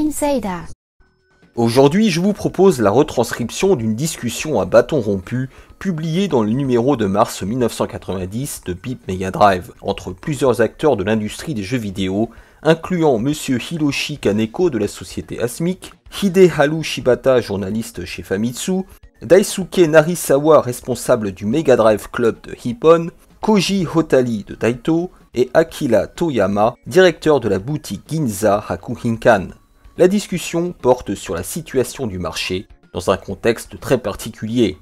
Saint Seiya. Aujourd'hui, je vous propose la retranscription d'une discussion à bâton rompu publiée dans le numéro de mars 1990 de Bip Mega Drive entre plusieurs acteurs de l'industrie des jeux vidéo, incluant Monsieur Hiroshi Kaneko de la société Asmic, Hideharu Shibata, journaliste chez Famitsu, Daisuke Narisawa, responsable du Mega Drive Club de Hippon, Koji Hotari de Taito et Akira Toyama, directeur de la boutique Ginza Hakuhinkan. La discussion porte sur la situation du marché dans un contexte très particulier.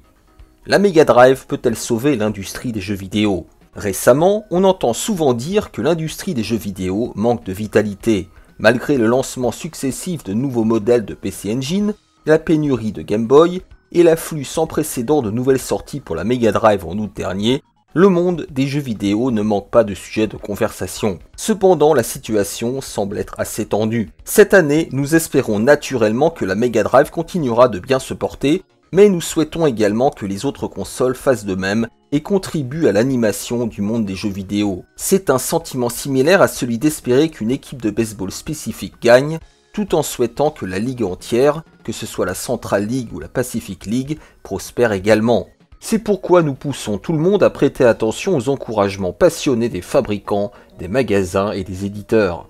La Mega Drive peut-elle sauver l'industrie des jeux vidéo ? Récemment, on entend souvent dire que l'industrie des jeux vidéo manque de vitalité, malgré le lancement successif de nouveaux modèles de PC Engine, la pénurie de Game Boy et l'afflux sans précédent de nouvelles sorties pour la Mega Drive en août dernier. Le monde des jeux vidéo ne manque pas de sujets de conversation. Cependant, la situation semble être assez tendue. Cette année, nous espérons naturellement que la Mega Drive continuera de bien se porter, mais nous souhaitons également que les autres consoles fassent de même et contribuent à l'animation du monde des jeux vidéo. C'est un sentiment similaire à celui d'espérer qu'une équipe de baseball spécifique gagne, tout en souhaitant que la ligue entière, que ce soit la Central League ou la Pacific League, prospère également. C'est pourquoi nous poussons tout le monde à prêter attention aux encouragements passionnés des fabricants, des magasins et des éditeurs.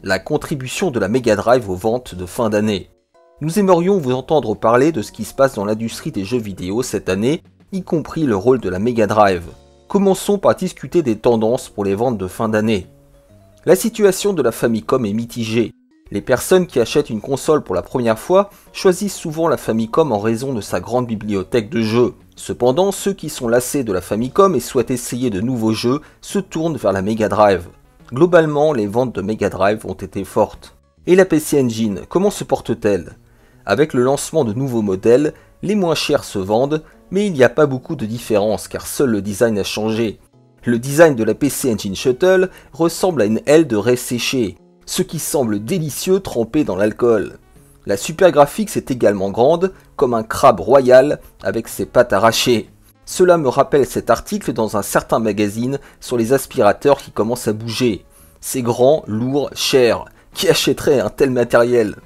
La contribution de la Mega Drive aux ventes de fin d'année. Nous aimerions vous entendre parler de ce qui se passe dans l'industrie des jeux vidéo cette année, y compris le rôle de la Mega Drive. Commençons par discuter des tendances pour les ventes de fin d'année. La situation de la Famicom est mitigée. Les personnes qui achètent une console pour la première fois choisissent souvent la Famicom en raison de sa grande bibliothèque de jeux. Cependant, ceux qui sont lassés de la Famicom et souhaitent essayer de nouveaux jeux se tournent vers la Mega Drive. Globalement, les ventes de Mega Drive ont été fortes. Et la PC Engine, comment se porte-t-elle ? Avec le lancement de nouveaux modèles, les moins chers se vendent, mais il n'y a pas beaucoup de différence car seul le design a changé. Le design de la PC Engine Shuttle ressemble à une aile de raie séchée, ce qui semble délicieux trempé dans l'alcool. La Super Graphics est également grande, comme un crabe royal avec ses pattes arrachées. Cela me rappelle cet article dans un certain magazine sur les aspirateurs qui commencent à bouger. C'est grand, lourd, cher. Qui achèterait un tel matériel ?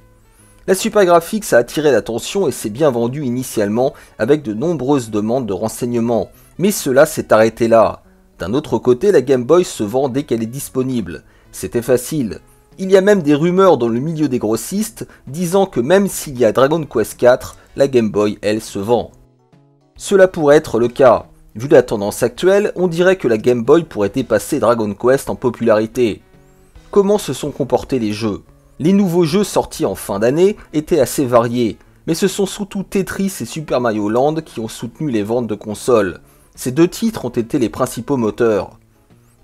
La Super Graphics a attiré l'attention et s'est bien vendue initialement avec de nombreuses demandes de renseignements. Mais cela s'est arrêté là. D'un autre côté, la Game Boy se vend dès qu'elle est disponible. C'était facile. Il y a même des rumeurs dans le milieu des grossistes disant que même s'il y a Dragon Quest IV, la Game Boy, elle, se vend. Cela pourrait être le cas. Vu la tendance actuelle, on dirait que la Game Boy pourrait dépasser Dragon Quest en popularité. Comment se sont comportés les jeux ? Les nouveaux jeux sortis en fin d'année étaient assez variés, mais ce sont surtout Tetris et Super Mario Land qui ont soutenu les ventes de consoles. Ces deux titres ont été les principaux moteurs.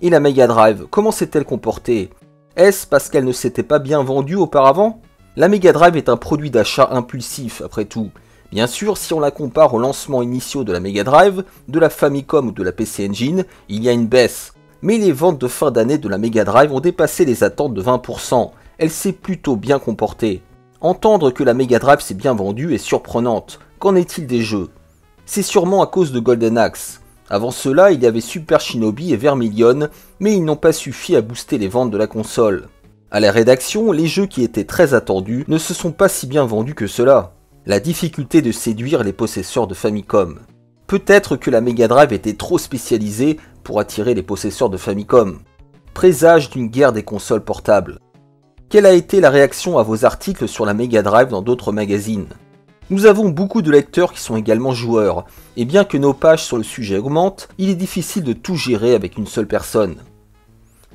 Et la Mega Drive, comment s'est-elle comportée ? Est-ce parce qu'elle ne s'était pas bien vendue auparavant ? La Mega Drive est un produit d'achat impulsif, après tout. Bien sûr, si on la compare aux lancements initiaux de la Mega Drive, de la Famicom ou de la PC Engine, il y a une baisse. Mais les ventes de fin d'année de la Mega Drive ont dépassé les attentes de 20%. Elle s'est plutôt bien comportée. Entendre que la Mega Drive s'est bien vendue est surprenante. Qu'en est-il des jeux ? C'est sûrement à cause de Golden Axe. Avant cela, il y avait Super Shinobi et Vermilion, mais ils n'ont pas suffi à booster les ventes de la console. À la rédaction, les jeux qui étaient très attendus ne se sont pas si bien vendus que cela. La difficulté de séduire les possesseurs de Famicom. Peut-être que la Mega Drive était trop spécialisée pour attirer les possesseurs de Famicom. Présage d'une guerre des consoles portables. Quelle a été la réaction à vos articles sur la Mega Drive dans d'autres magazines ? Nous avons beaucoup de lecteurs qui sont également joueurs, et bien que nos pages sur le sujet augmentent, il est difficile de tout gérer avec une seule personne.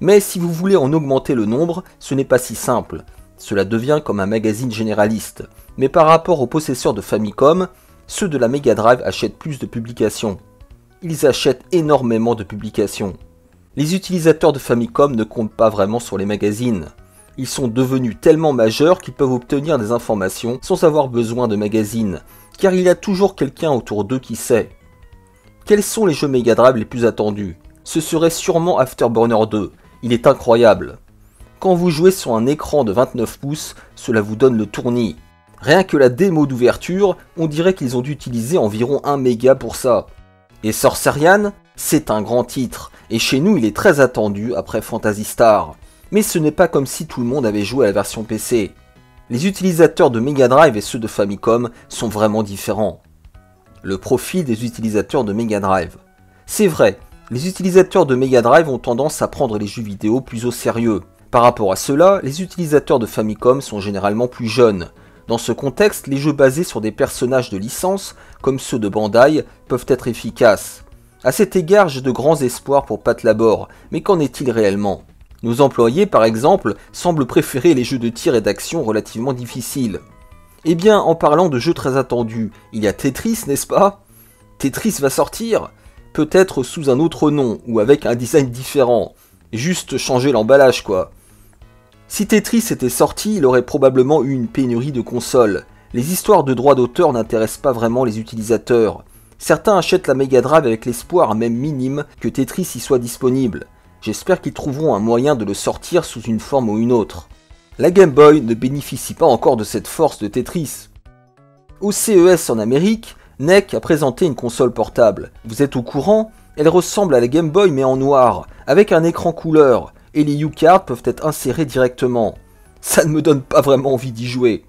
Mais si vous voulez en augmenter le nombre, ce n'est pas si simple. Cela devient comme un magazine généraliste. Mais par rapport aux possesseurs de Famicom, ceux de la Mega Drive achètent plus de publications. Ils achètent énormément de publications. Les utilisateurs de Famicom ne comptent pas vraiment sur les magazines. Ils sont devenus tellement majeurs qu'ils peuvent obtenir des informations sans avoir besoin de magazines, car il y a toujours quelqu'un autour d'eux qui sait. Quels sont les jeux Mega Drive les plus attendus ? Ce serait sûrement Afterburner 2, il est incroyable. Quand vous jouez sur un écran de 29 pouces, cela vous donne le tournis. Rien que la démo d'ouverture, on dirait qu'ils ont dû utiliser environ 1 méga pour ça. Et Sorcerian, c'est un grand titre, et chez nous il est très attendu après Phantasy Star. Mais ce n'est pas comme si tout le monde avait joué à la version PC. Les utilisateurs de Mega Drive et ceux de Famicom sont vraiment différents. Le profil des utilisateurs de Mega Drive. C'est vrai, les utilisateurs de Mega Drive ont tendance à prendre les jeux vidéo plus au sérieux. Par rapport à cela, les utilisateurs de Famicom sont généralement plus jeunes. Dans ce contexte, les jeux basés sur des personnages de licence, comme ceux de Bandai, peuvent être efficaces. À cet égard, j'ai de grands espoirs pour Pat Labor, mais qu'en est-il réellement ? Nos employés, par exemple, semblent préférer les jeux de tir et d'action relativement difficiles. Eh bien, en parlant de jeux très attendus, il y a Tetris, n'est-ce pas ? Tetris va sortir ? Peut-être sous un autre nom, ou avec un design différent. Juste changer l'emballage, quoi. Si Tetris était sorti, il aurait probablement eu une pénurie de consoles. Les histoires de droits d'auteur n'intéressent pas vraiment les utilisateurs. Certains achètent la Mega Drive avec l'espoir, même minime, que Tetris y soit disponible. J'espère qu'ils trouveront un moyen de le sortir sous une forme ou une autre. La Game Boy ne bénéficie pas encore de cette force de Tetris. Au CES en Amérique, NEC a présenté une console portable. Vous êtes au courant ? Elle ressemble à la Game Boy mais en noir, avec un écran couleur, et les U-cards peuvent être insérés directement. Ça ne me donne pas vraiment envie d'y jouer.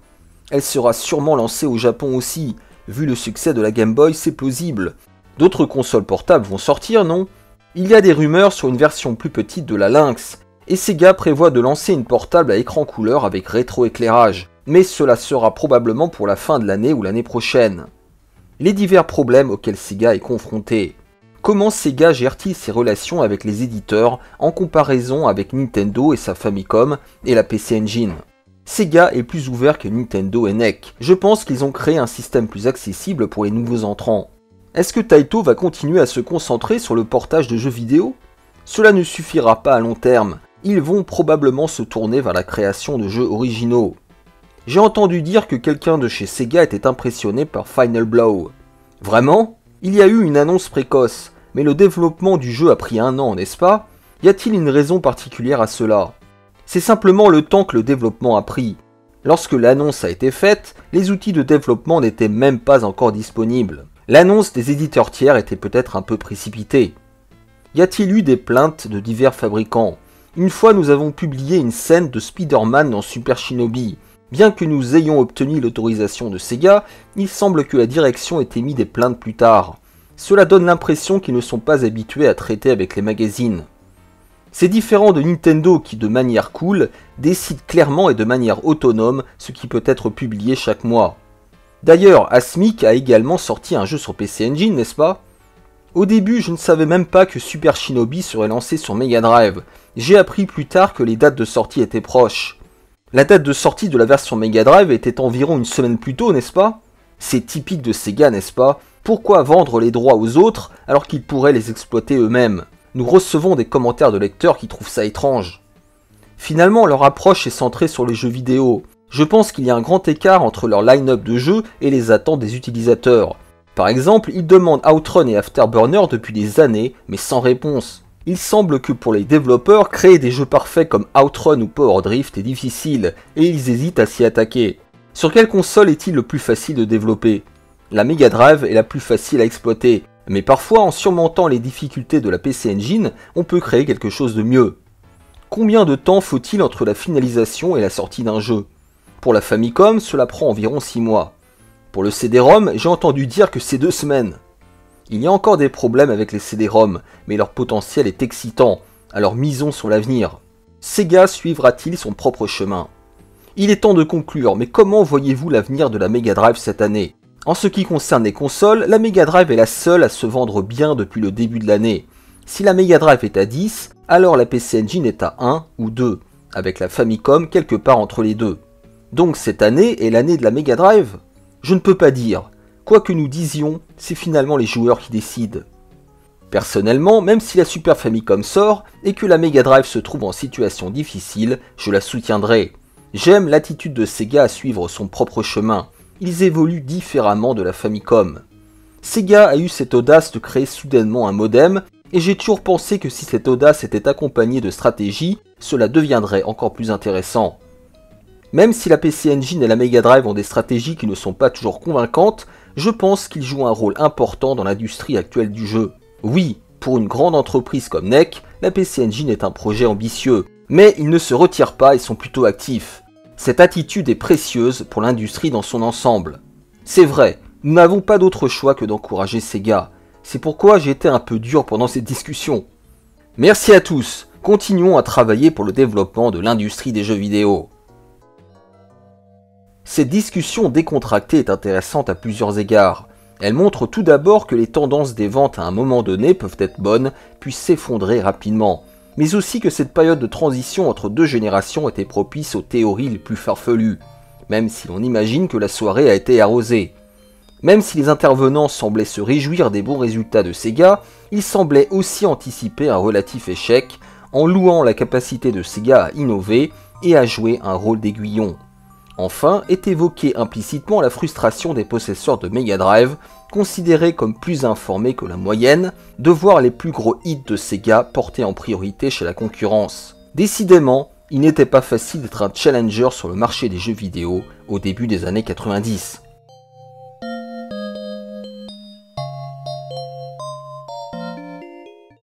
Elle sera sûrement lancée au Japon aussi. Vu le succès de la Game Boy, c'est plausible. D'autres consoles portables vont sortir, non ? Il y a des rumeurs sur une version plus petite de la Lynx, et Sega prévoit de lancer une portable à écran couleur avec rétroéclairage, mais cela sera probablement pour la fin de l'année ou l'année prochaine. Les divers problèmes auxquels Sega est confronté. Comment Sega gère-t-il ses relations avec les éditeurs en comparaison avec Nintendo et sa Famicom et la PC Engine ? Sega est plus ouvert que Nintendo et NEC. Je pense qu'ils ont créé un système plus accessible pour les nouveaux entrants. Est-ce que Taito va continuer à se concentrer sur le portage de jeux vidéo ? Cela ne suffira pas à long terme. Ils vont probablement se tourner vers la création de jeux originaux. J'ai entendu dire que quelqu'un de chez Sega était impressionné par Final Blow. Vraiment ? Il y a eu une annonce précoce. Mais le développement du jeu a pris 1 an, n'est-ce pas ? Y a-t-il une raison particulière à cela ? C'est simplement le temps que le développement a pris. Lorsque l'annonce a été faite, les outils de développement n'étaient même pas encore disponibles. L'annonce des éditeurs tiers était peut-être un peu précipitée. Y a-t-il eu des plaintes de divers fabricants ? Une fois nous avons publié une scène de Spider-Man dans Super Shinobi. Bien que nous ayons obtenu l'autorisation de Sega, il semble que la direction ait émis des plaintes plus tard. Cela donne l'impression qu'ils ne sont pas habitués à traiter avec les magazines. C'est différent de Nintendo qui, de manière cool, décide clairement et de manière autonome ce qui peut être publié chaque mois. D'ailleurs, Asmik a également sorti un jeu sur PC Engine, n'est-ce pas ? Au début, je ne savais même pas que Super Shinobi serait lancé sur Mega Drive. J'ai appris plus tard que les dates de sortie étaient proches. La date de sortie de la version Mega Drive était environ une semaine plus tôt, n'est-ce pas ? C'est typique de Sega, n'est-ce pas ? Pourquoi vendre les droits aux autres alors qu'ils pourraient les exploiter eux-mêmes ? Nous recevons des commentaires de lecteurs qui trouvent ça étrange. Finalement, leur approche est centrée sur les jeux vidéo. Je pense qu'il y a un grand écart entre leur line-up de jeux et les attentes des utilisateurs. Par exemple, ils demandent Outrun et Afterburner depuis des années, mais sans réponse. Il semble que pour les développeurs, créer des jeux parfaits comme Outrun ou Power Drift est difficile, et ils hésitent à s'y attaquer. Sur quelle console est-il le plus facile de développer ? La Mega Drive est la plus facile à exploiter, mais parfois en surmontant les difficultés de la PC Engine, on peut créer quelque chose de mieux. Combien de temps faut-il entre la finalisation et la sortie d'un jeu ? Pour la Famicom, cela prend environ 6 mois. Pour le CD-ROM, j'ai entendu dire que c'est 2 semaines. Il y a encore des problèmes avec les CD-ROM, mais leur potentiel est excitant, alors misons sur l'avenir. Sega suivra-t-il son propre chemin ? Il est temps de conclure, mais comment voyez-vous l'avenir de la Mega Drive cette année ? En ce qui concerne les consoles, la Mega Drive est la seule à se vendre bien depuis le début de l'année. Si la Mega Drive est à 10, alors la PC Engine est à 1 ou 2, avec la Famicom quelque part entre les deux. Donc cette année est l'année de la Mega Drive ? Je ne peux pas dire. Quoi que nous disions, c'est finalement les joueurs qui décident. Personnellement, même si la Super Famicom sort et que la Mega Drive se trouve en situation difficile, je la soutiendrai. J'aime l'attitude de Sega à suivre son propre chemin. Ils évoluent différemment de la Famicom. Sega a eu cette audace de créer soudainement un modem, et j'ai toujours pensé que si cette audace était accompagnée de stratégie, cela deviendrait encore plus intéressant. Même si la PC Engine et la Mega Drive ont des stratégies qui ne sont pas toujours convaincantes, je pense qu'ils jouent un rôle important dans l'industrie actuelle du jeu. Oui, pour une grande entreprise comme NEC, la PC Engine est un projet ambitieux, mais ils ne se retirent pas et sont plutôt actifs. Cette attitude est précieuse pour l'industrie dans son ensemble. C'est vrai, nous n'avons pas d'autre choix que d'encourager Sega. C'est pourquoi j'ai été un peu dur pendant cette discussion. Merci à tous, continuons à travailler pour le développement de l'industrie des jeux vidéo. Cette discussion décontractée est intéressante à plusieurs égards. Elle montre tout d'abord que les tendances des ventes à un moment donné peuvent être bonnes, puis s'effondrer rapidement, mais aussi que cette période de transition entre deux générations était propice aux théories les plus farfelues, même si l'on imagine que la soirée a été arrosée. Même si les intervenants semblaient se réjouir des bons résultats de Sega, ils semblaient aussi anticiper un relatif échec, en louant la capacité de Sega à innover et à jouer un rôle d'aiguillon. Enfin, est évoquée implicitement la frustration des possesseurs de Mega Drive, considérés comme plus informés que la moyenne, de voir les plus gros hits de Sega portés en priorité chez la concurrence. Décidément, il n'était pas facile d'être un challenger sur le marché des jeux vidéo au début des années 90.